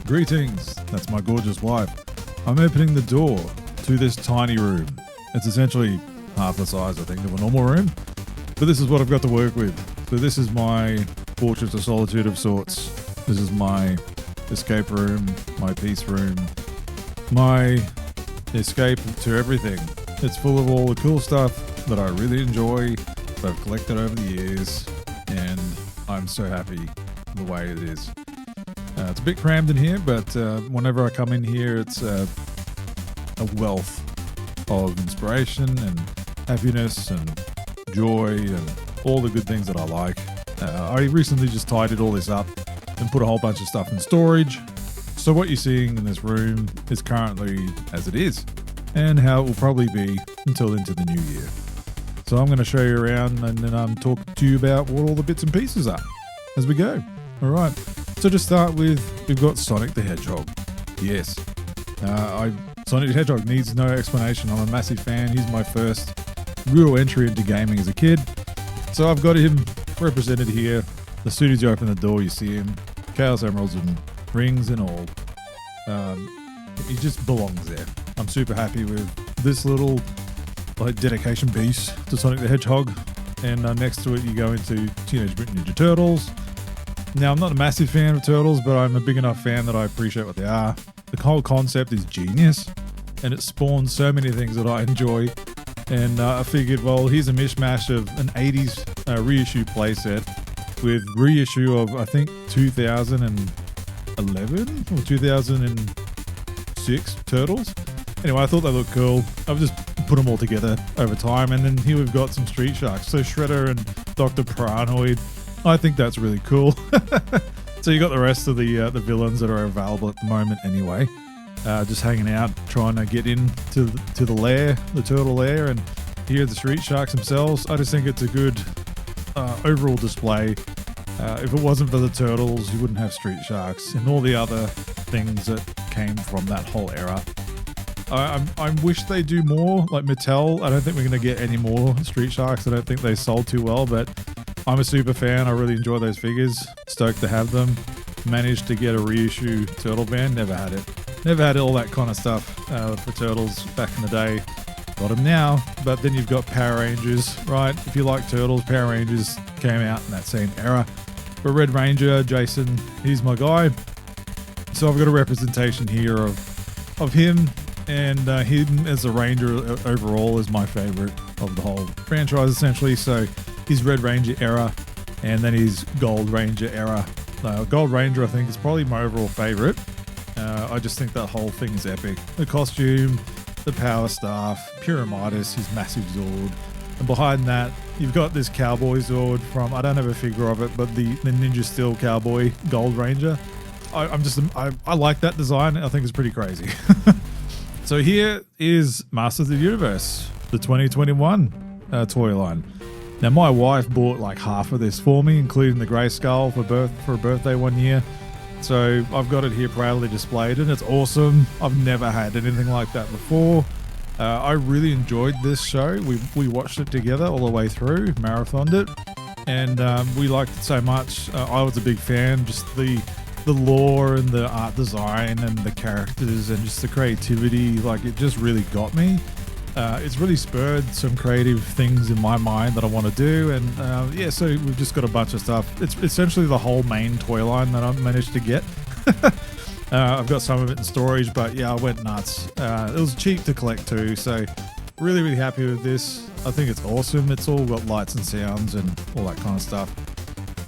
Greetings, that's my gorgeous wife. I'm opening the door to this tiny room. It's essentially half the size, I think, of a normal room, but this is what I've got to work with. So this is my Fortress of Solitude of sorts. This is my escape room, my peace room, my escape to everything. It's full of all the cool stuff that I really enjoy, that I've collected over the years, and I'm so happy the way it is. It's a bit crammed in here, but whenever I come in here, it's a wealth of inspiration and happiness and joy and all the good things that I like. I recently just tidied all this up and put a whole bunch of stuff in storage. So what you're seeing in this room is currently as it is, and how it will probably be until into the new year. So I'm going to show you around and then talk to you about what all the bits and pieces are as we go. All right. So to start with, we've got Sonic the Hedgehog. Yes, Sonic the Hedgehog needs no explanation. I'm a massive fan. He's my first real entry into gaming as a kid. So I've got him represented here. As soon as you open the door, you see him. Chaos Emeralds and rings and all. He just belongs there. I'm super happy with this little dedication piece to Sonic the Hedgehog. And next to it, you go into Teenage Mutant Ninja Turtles. Now, I'm not a massive fan of turtles, but I'm a big enough fan that I appreciate what they are. The whole concept is genius, and it spawns so many things that I enjoy. And I figured, well, here's a mishmash of an 80s reissue playset with reissue of, I think, 2011 or 2006 Turtles. Anyway, I thought they looked cool. I've just put them all together over time. And then here we've got some Street Sharks. So Shredder and Dr. Paranoid. I think that's really cool. So you got the rest of the villains that are available at the moment anyway. Just hanging out, trying to get into the lair, the turtle lair, and here are the Street Sharks themselves. I just think it's a good overall display. If it wasn't for the turtles, you wouldn't have Street Sharks and all the other things that came from that whole era. I wish they do more, like Mattel. I don't think we're going to get any more Street Sharks. I don't think they sold too well, but I'm a super fan. I really enjoy those figures. Stoked to have them. Managed to get a reissue Turtle band. Never had it. Never had all that kind of stuff for Turtles back in the day. Got them now. But then you've got Power Rangers, right? If you like Turtles, Power Rangers came out in that same era. But Red Ranger, Jason, he's my guy. So I've got a representation here of him. And him as a Ranger overall is my favorite of the whole franchise, essentially. So his Red Ranger era, and then his Gold Ranger era. Gold Ranger, I think, is probably my overall favorite. I just think that whole thing is epic. The costume, the power staff, Pyramidas, his massive Zord. And behind that, you've got this cowboy Zord from, I don't have a figure of it, but the Ninja Steel Cowboy Gold Ranger. I like that design. I think it's pretty crazy. So here is Masters of the Universe, the 2021 toy line. Now my wife bought like half of this for me, including the grey Skal for a birthday one year. So I've got it here proudly displayed, and it's awesome. I've never had anything like that before. I really enjoyed this show. We watched it together all the way through, marathoned it, and we liked it so much. I was a big fan. Just the lore and the art design and the characters and just the creativity, like it just really got me. It's really spurred some creative things in my mind that I want to do, and yeah, so we've just got a bunch of stuff. It's essentially the whole main toy line that I've managed to get. I've got some of it in storage, but yeah, I went nuts. It was cheap to collect too, so really happy with this. I think it's awesome. It's all got lights and sounds and all that kind of stuff.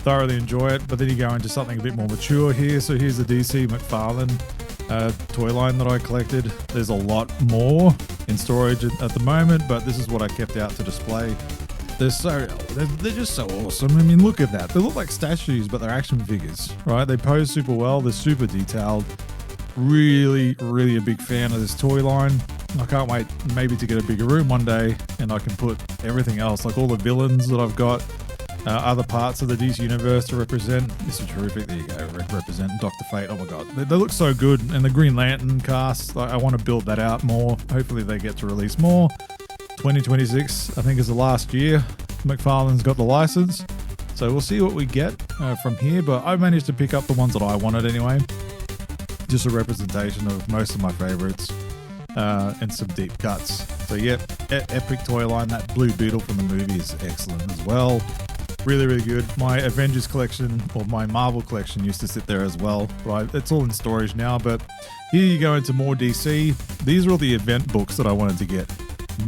Thoroughly enjoy it, but then you go into something a bit more mature here. So here's the DC McFarlane toy line that I collected. There's a lot more in storage at the moment, but this is what I kept out to display. They're just so awesome. I mean, look at that. They look like statues, but they're action figures, right? They pose super well. They're super detailed. Really a big fan of this toy line. I can't wait maybe to get a bigger room one day and I can put everything else, like all the villains that I've got, other parts of the DC universe to represent. This is terrific. There you go. Represent Dr. Fate. Oh my god, they look so good. And the Green Lantern cast, I want to build that out more. Hopefully they get to release more. 2026 I think is the last year McFarlane's got the license, so we'll see what we get from here, but I managed to pick up the ones that I wanted anyway. Just a representation of most of my favorites and some deep cuts. So yep, epic toy line. That blue beetle from the movie is excellent as well. Really, really good. My Avengers collection, or my Marvel collection, used to sit there as well. Right, it's all in storage now, but here you go into more DC. These are all the event books that I wanted to get.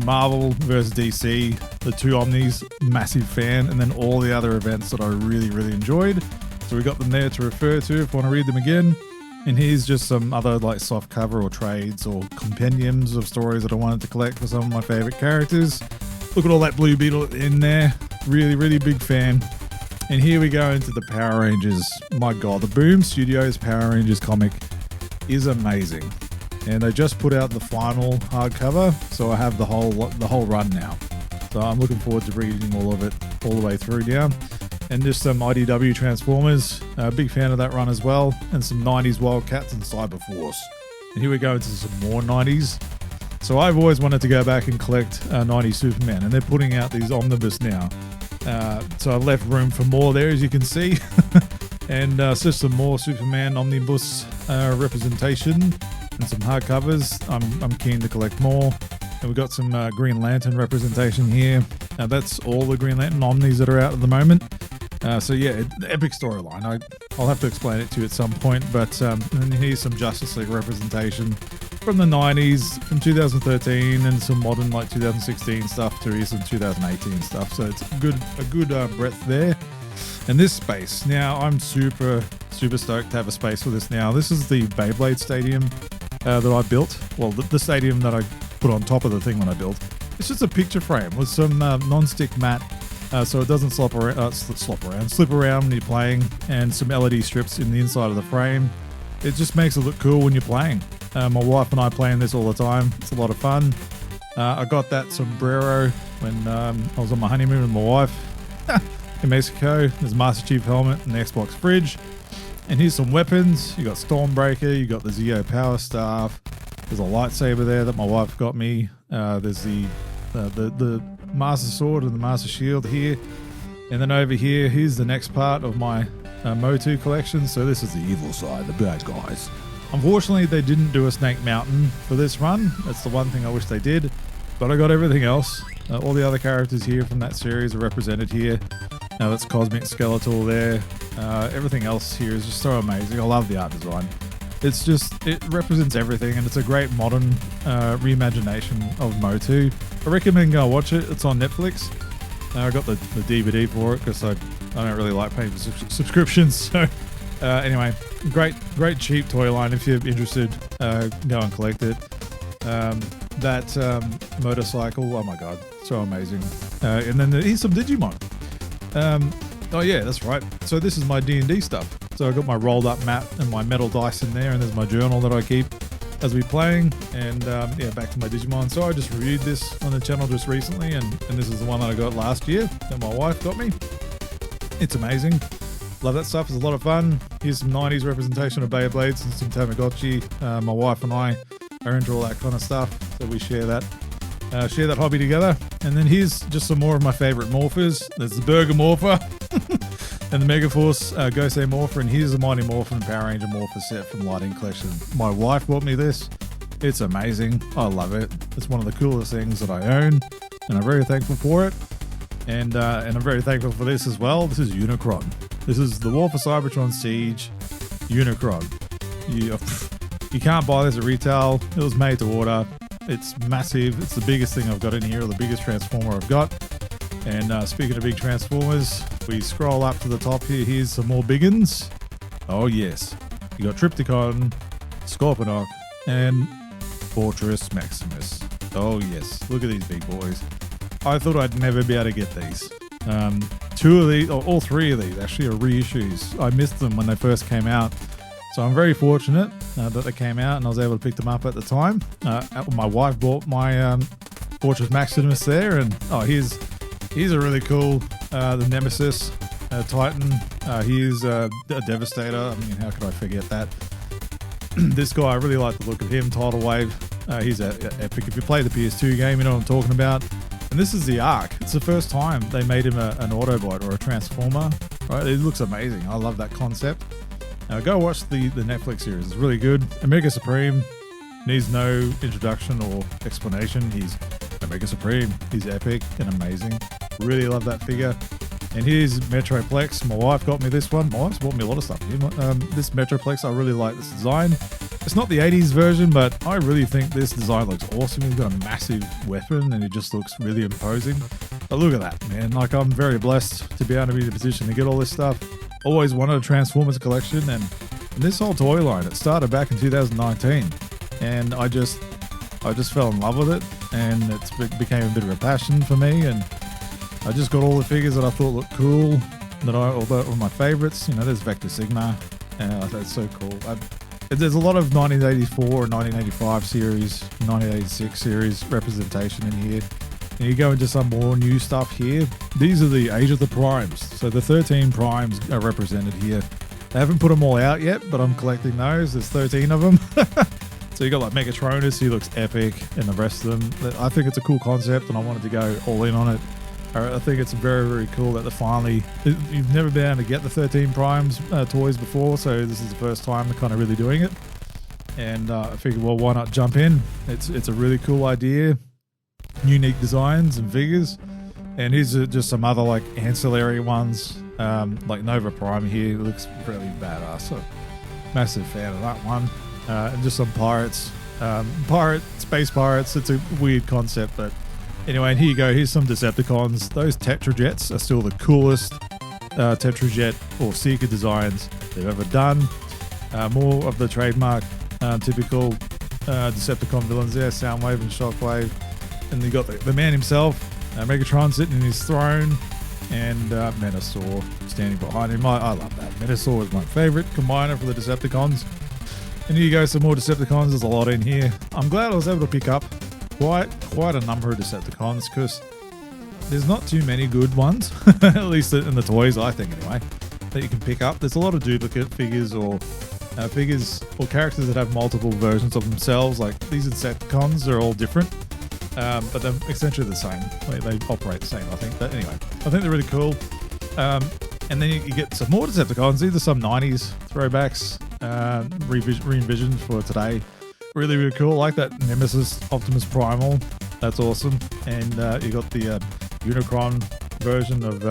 Marvel versus DC, the two Omnis, massive fan, and then all the other events that I really, really enjoyed. So we got them there to refer to if you want to read them again. And here's just some other like soft cover or trades or compendiums of stories that I wanted to collect for some of my favorite characters. Look at all that blue beetle in there. Really, really big fan. And here we go into the Power Rangers. My God, the Boom Studios Power Rangers comic is amazing. And they just put out the final hardcover, so I have the whole run now. So I'm looking forward to reading all of it all the way through now. And just some IDW Transformers, big fan of that run as well, and some 90s Wildcats and Cyberforce. And here we go into some more 90s. So I've always wanted to go back and collect 90s Superman, and they're putting out these omnibus now. So I've left room for more there, as you can see. And it's just some more Superman omnibus representation and some hardcovers. I'm keen to collect more. And we've got some Green Lantern representation here. That's all the Green Lantern omnis that are out at the moment. So yeah, epic storyline. I'll have to explain it to you at some point, but and here's some Justice League representation from the 90s, from 2013, and some modern like 2016 stuff to recent 2018 stuff. So it's a good breadth there. And this space, now I'm super stoked to have a space for this now. This is the Beyblade Stadium that I built. Well, the stadium that I put on top of the thing when I built. It's just a picture frame with some non-stick mat, so it doesn't slip around when you're playing, and some LED strips in the inside of the frame. It just makes it look cool when you're playing. My wife and I play in this all the time. It's a lot of fun. I got that sombrero when I was on my honeymoon with my wife in Mexico. There's a Master Chief helmet and the Xbox fridge. And here's some weapons. You got Stormbreaker, you got the Zeo Power Staff. There's a lightsaber there that my wife got me. There's the Master Sword and the Master Shield here. And then over here, here's the next part of my Motu collection. So this is the evil side, the bad guys. Unfortunately, they didn't do a Snake Mountain for this run. That's the one thing I wish they did. But I got everything else. All the other characters here from that series are represented here. That's Cosmic Skeletal there. Everything else here is just so amazing. I love the art design. It represents everything, and it's a great modern reimagination of Motu. I recommend go watch it. It's on Netflix. I got the DVD for it because I don't really like paying for subscriptions. So anyway, great cheap toy line. If you're interested, go and collect it. That motorcycle, oh my God, so amazing. And then here's some Digimon. Oh yeah, that's right. So this is my D&D stuff. So I got my rolled up map and my metal dice in there, and there's my journal that I keep as we playing. And yeah, back to my Digimon. So I just reviewed this on the channel just recently, and this is the one that I got last year that my wife got me. It's amazing. Love that stuff. It's a lot of fun. Here's some 90s representation of Beyblades and some Tamagotchi. My wife and I are into all that kind of stuff, so we share that hobby together. And then here's just some more of my favorite morphers. There's the Burger Morpher and the Megaforce Gosei Morpher, and here's the Mighty Morphin Power Ranger Morpher set from Lighting Collection. My wife bought me this. It's amazing. I love it. It's one of the coolest things that I own, and I'm very thankful for it. And I'm very thankful for this as well. This is Unicron. This is the War for Cybertron Siege Unicron. You can't buy this at retail. It was made to order. It's massive. It's the biggest thing I've got in here, the biggest Transformer I've got. And speaking of big Transformers, we scroll up to the top here. Here's some more big uns. Oh yes. You got Triptychon, Scorponok, and Fortress Maximus. Oh yes. Look at these big boys. I thought I'd never be able to get these. Two of these, or all three of these actually are reissues. I missed them when they first came out. So I'm very fortunate that they came out and I was able to pick them up at the time. My wife bought my Fortress Maximus there, and here's a really cool the Nemesis Titan. Here's a Devastator. I mean, how could I forget that? This guy, I really like the look of him. Tidal Wave. He's epic. If you play the PS2 game, you know what I'm talking about. And this is the Arc. It's the first time they made him an Autobot or a Transformer. Right? It looks amazing. I love that concept. Go watch the Netflix series. It's really good. Omega Supreme needs no introduction or explanation. He's Omega Supreme. He's epic and amazing. Really love that figure. And here's Metroplex. My wife got me this one. My wife's bought me a lot of stuff. This Metroplex, I really like this design. It's not the 80s version, but I really think this design looks awesome. He's got a massive weapon and it just looks really imposing. But look at that, man. Like, I'm very blessed to be able to be in a position to get all this stuff. Always wanted a Transformers collection, and this whole toy line, it started back in 2019. And I just fell in love with it, and it became a bit of a passion for me, and I just got all the figures that I thought looked cool, although were my favorites. You know, there's Vector Sigma, that's so cool. There's a lot of 1984 and 1985 series, 1986 series representation in here. And you go into some more new stuff here. These are the Age of the Primes. So the 13 Primes are represented here. They haven't put them all out yet, but I'm collecting those. There's 13 of them. So you got like Megatronus, he looks epic, and the rest of them. I think it's a cool concept, and I wanted to go all in on it. I think it's very, very cool that they're finally... You've never been able to get the 13 Primes toys before, so this is the first time they're kind of really doing it. And I figured, well, why not jump in? It's a really cool idea. Unique designs and figures. And here's just some other like ancillary ones. Like Nova Prime here, looks really badass. So massive fan of that one. And just some pirates. Space pirates. It's a weird concept, but anyway, and here you go. Here's some Decepticons. Those Tetrajets are still the coolest Tetrajet or Seeker designs they've ever done. More of the trademark, typical Decepticon villains there, Soundwave and Shockwave. And you got the man himself, Megatron sitting in his throne, and Menasor standing behind him. I love that. Menasor is my favorite combiner for the Decepticons. And here you go, some more Decepticons. There's a lot in here. I'm glad I was able to pick up quite a number of Decepticons, because there's not too many good ones, at least in the toys, I think anyway, that you can pick up. There's a lot of duplicate figures or characters that have multiple versions of themselves. Like these Decepticons are all different, but they're essentially the same. They operate the same, I think. But anyway, I think they're really cool. And then you get some more Decepticons. These are some 90s throwbacks, re-envisioned for today. Really, really cool. I like that Nemesis Optimus Primal. That's awesome. And you got the Unicron version of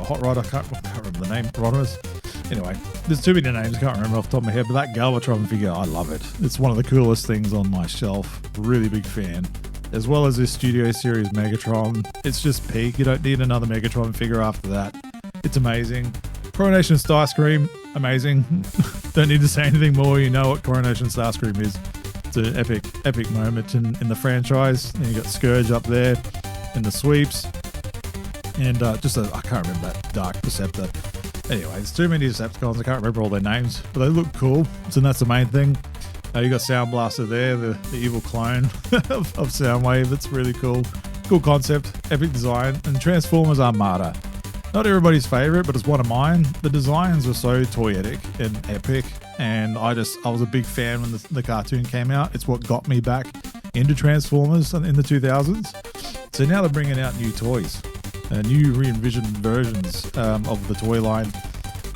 Hot Rod. I can't remember the name. Rodimus. Anyway, there's too many names. I can't remember off the top of my head. But that Galvatron figure, I love it. It's one of the coolest things on my shelf. Really big fan. As well as this Studio Series Megatron. It's just peak. You don't need another Megatron figure after that. It's amazing. Coronation Starscream, amazing. Don't need to say anything more. You know what Coronation Starscream is. It's an epic moment in the franchise. And you got Scourge up there in the sweeps. And I can't remember that Dark Deceptor. Anyway, there's too many Decepticons. I can't remember all their names, but they look cool. So that's the main thing. You got Sound Blaster there, the evil clone of Soundwave. That's really cool. Cool concept, epic design. And Transformers Armada. Not everybody's favorite, but it's one of mine. The designs were so toyetic and epic, and I was a big fan when the cartoon came out. It's what got me back into Transformers in the 2000s. So now they're bringing out new toys, new re-envisioned versions of the toy line,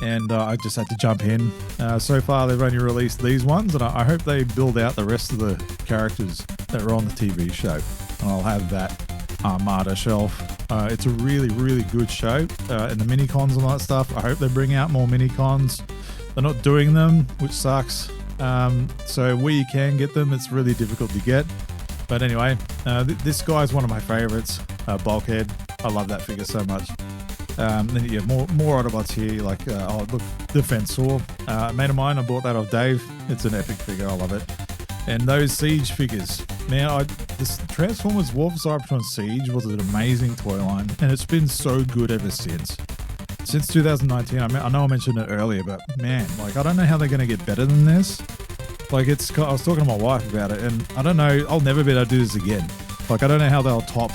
and I just had to jump in. So far, they've only released these ones, and I hope they build out the rest of the characters that were on the TV show, and I'll have that Armada shelf. It's a really, really good show. And the mini-cons and all that stuff, I hope they bring out more mini-cons. They're not doing them, which sucks. So where you can get them, it's really difficult to get. But anyway, this guy's one of my favorites, Bulkhead. I love that figure so much. Then you have more Autobots here, like, look, Defensor. A mate of mine, I bought that off Dave. It's an epic figure, I love it. And those Siege figures. Now, this Transformers War for Cybertron Siege was an amazing toy line, and it's been so good ever since. Since 2019, I know I mentioned it earlier, but man, like, I don't know how they're going to get better than this. Like, I was talking to my wife about it, and I don't know, I'll never be able to do this again. Like, I don't know how they'll top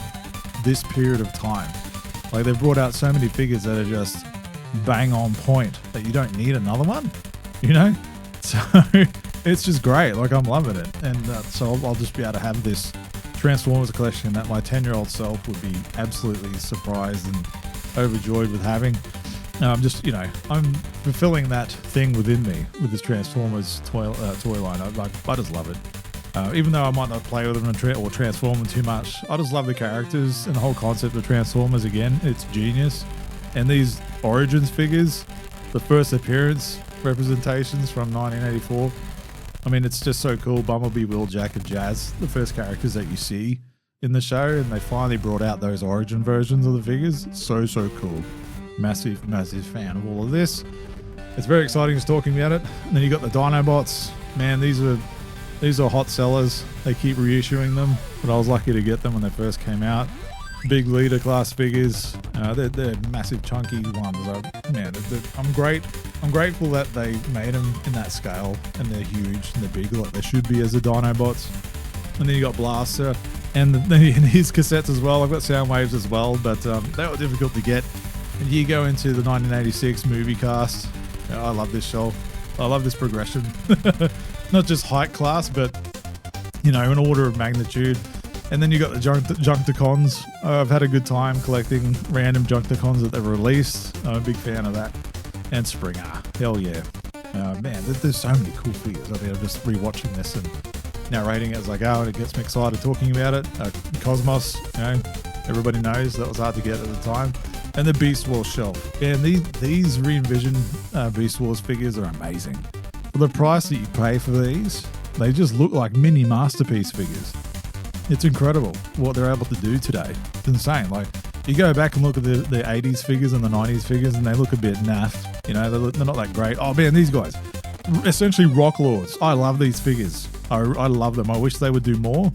this period of time. Like, they've brought out so many figures that are just bang on point that you don't need another one, you know? So it's just great. Like, I'm loving it. And so I'll just be able to have this Transformers collection that my 10-year-old self would be absolutely surprised and overjoyed with having. Just, you know, I'm fulfilling that thing within me with this Transformers toy line. I just love it. Even though I might not play with them or transform them too much, I just love the characters and the whole concept of Transformers. Again, it's genius. And these Origins figures, the first appearance representations from 1984. I mean, it's just so cool. Bumblebee, Wheeljack, and Jazz, the first characters that you see in the show, and they finally brought out those Origin versions of the figures. So cool. Massive fan of all of this. It's very exciting just talking about it. And then you got the Dinobots. Man, these are hot sellers. They keep reissuing them, but I was lucky to get them when they first came out. Big leader class figures. They're massive chunky ones. I'm grateful that they made them in that scale, and they're huge and they're big like they should be as the Dinobots. And then you got Blaster and his cassettes as well. I've got Soundwaves as well, but they were difficult to get. And you go into the 1986 movie cast. I love this show. I love this progression. Not just height class, but, you know, an order of magnitude. And then you got the Junkticons. I've had a good time collecting random Junkticons that they've released. I'm a big fan of that. And Springer. Hell yeah. Man, there's so many cool figures. I mean, I'm just rewatching this and narrating it as I go, and it gets me excited talking about it. Cosmos, you know, everybody knows that was hard to get at the time. And the Beast Wars shelf. And these re-envisioned Beast Wars figures are amazing. For the price that you pay for these, they just look like mini masterpiece figures. It's incredible what they're able to do today. It's insane. Like, you go back and look at the 80s figures and the 90s figures, and they look a bit naff. You know, they're not that great. Oh man, these guys, essentially rock lords. I love these figures. I love them. I wish they would do more.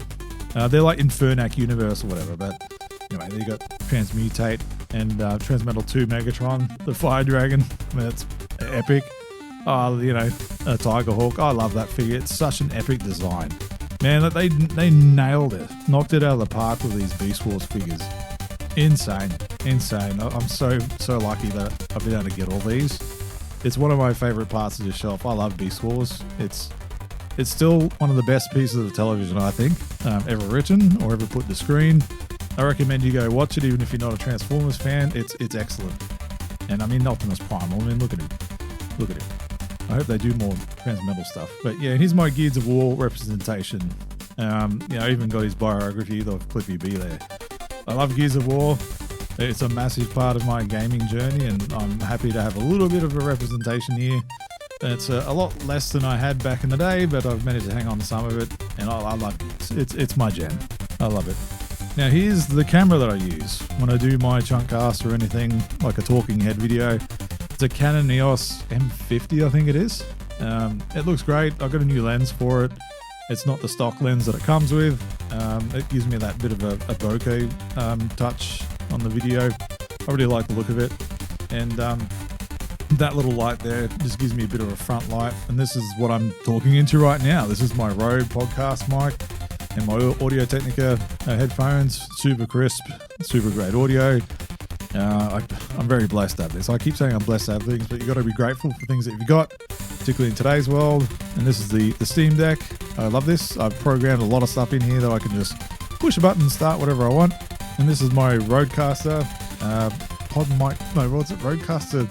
They're like Infernac Universe or whatever, but anyway, you got Transmutate and Transmetal 2 Megatron, the Fire Dragon. I mean, that's epic. You know, Tiger Hawk. I love that figure. It's such an epic design. Man, they nailed it. Knocked it out of the park with these Beast Wars figures. Insane. I'm so lucky that I've been able to get all these. It's one of my favorite parts of the shelf. I love Beast Wars. It's still one of the best pieces of television, I think, ever written or ever put to screen. I recommend you go watch it, even if you're not a Transformers fan. It's excellent. And I mean, Optimus Prime. I mean, look at him. I hope they do more Transmetal stuff. But yeah, here's my Gears of War representation. You know, I even got his biography of Cliffy B there. I love Gears of War. It's a massive part of my gaming journey, and I'm happy to have a little bit of a representation here. It's a lot less than I had back in the day, but I've managed to hang on to some of it, and I love it. It's my jam. I love it. Now here's the camera that I use when I do my chunk cast or anything like a talking head video. It's a Canon EOS M50, I think it is. It looks great. I've got a new lens for it. It's not the stock lens that it comes with. It gives me that bit of a bokeh touch on the video. I really like the look of it. And that little light there just gives me a bit of a front light. And this is what I'm talking into right now. This is my Rode podcast mic and my Audio-Technica headphones. Super crisp, super great audio. I'm very blessed to have this. I keep saying I'm blessed to have things, but you've got to be grateful for things that you've got, particularly in today's world. And this is the Steam Deck. I love this. I've programmed a lot of stuff in here that I can just push a button and start whatever I want. And this is my Rodecaster pod mic. No, what's it? Rodecaster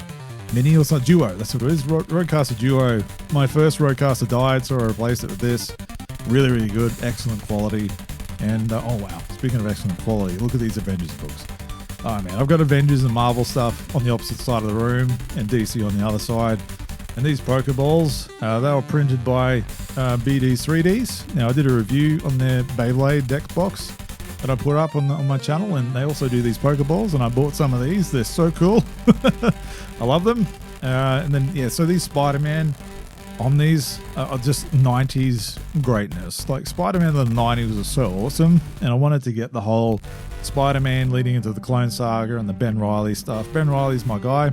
Mini or something? Duo. That's what it is. Rodecaster Duo. My first Rodecaster died, so I replaced it with this. Really, really good. Excellent quality. And oh wow, speaking of excellent quality, look at these Avengers books. Oh man, I've got Avengers and Marvel stuff on the opposite side of the room and DC on the other side. And these Pokeballs, they were printed by BD's 3Ds. Now I did a review on their Beyblade deck box that I put up on my channel, and they also do these Pokeballs, and I bought some of these. They're so cool. I love them. And then yeah, so these Spider-Man Omnis are just 90s greatness. Like Spider-Man in the 90s was so awesome, and I wanted to get the whole Spider-Man leading into the Clone Saga and the Ben Reilly stuff. Ben Reilly's my guy,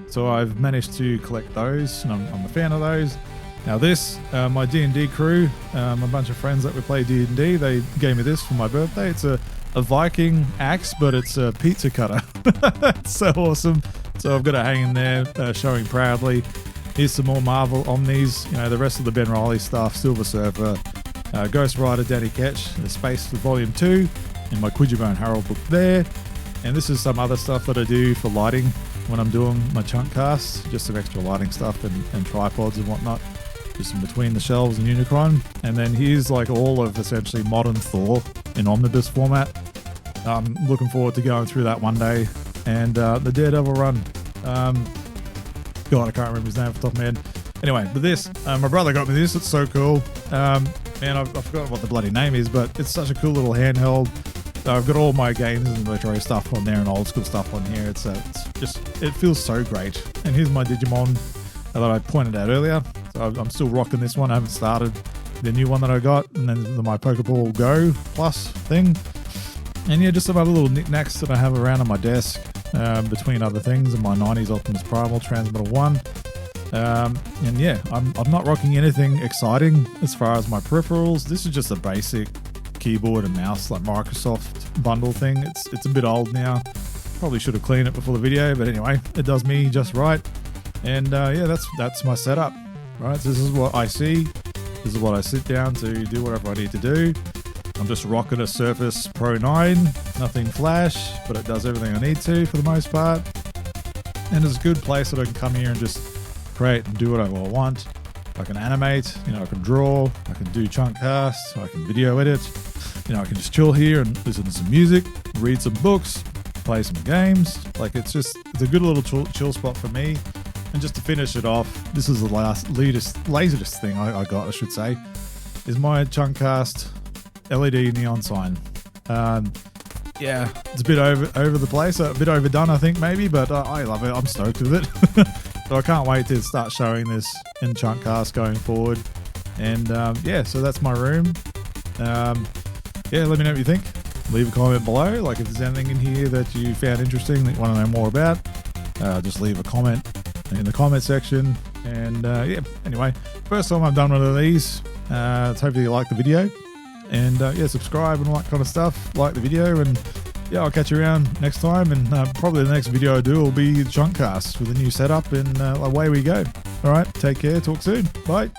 so I've managed to collect those, and I'm a fan of those. Now this, my D&D crew, a bunch of friends that we play D&D, they gave me this for my birthday. It's a Viking axe, but it's a pizza cutter. It's so awesome. So I've got it hanging there, showing proudly. Here's some more Marvel Omnis, you know, the rest of the Ben Reilly stuff, Silver Surfer, Ghost Rider, Danny Ketch, the Space for Volume 2, and my Quidgerbone Harold book there. And this is some other stuff that I do for lighting. when I'm doing my chunk casts, just some extra lighting stuff and tripods and whatnot, just in between the shelves and Unicron. And then here's like all of essentially modern Thor in omnibus format. I'm looking forward to going through that one day. And the Daredevil run. God, I can't remember his name off the top of my head. Anyway, but this, my brother got me this. It's so cool. Man, I've forgotten what the bloody name is, but it's such a cool little handheld. I've got all my games and retro stuff on there and old school stuff on here. It's just, it feels so great. And here's my Digimon that I pointed out earlier. So I'm still rocking this one. I haven't started the new one that I got. And then my Pokeball Go Plus thing. And yeah, just some other little knickknacks that I have around on my desk, between other things, and my 90s Optimus Primal Transmitter 1. And yeah, I'm not rocking anything exciting as far as my peripherals. This is just a basic keyboard and mouse, like Microsoft bundle thing. It's a bit old now. Probably should have cleaned it before the video, but anyway, it does me just right. And yeah, that's my setup. Right, so this is what I see. This is what I sit down to do whatever I need to do. I'm just rocking a Surface Pro 9, nothing flash, but it does everything I need to for the most part. And it's a good place that I can come here and just create and do whatever I want. I can animate, I can draw, I can do chunk casts, I can video edit, I can just chill here and listen to some music, read some books, play some games. Like it's a good little chill spot for me. And just to finish it off, this is the latest thing I got, I should say, is my chunk cast LED neon sign. Yeah, it's a bit over the place, a bit overdone I think maybe, but I love it. I'm stoked with it. So I can't wait to start showing this in Chunkcast going forward. And yeah, so that's my room. Yeah, let me know what you think. Leave a comment below. Like if there's anything in here that you found interesting that you want to know more about, just leave a comment in the comment section. And yeah, anyway, first time I've done one of these. Hopefully you like the video. And yeah, subscribe and all that kind of stuff. Like the video, and yeah, I'll catch you around next time. And probably the next video I do will be Chunkcast with a new setup, and away we go. All right, take care. Talk soon. Bye.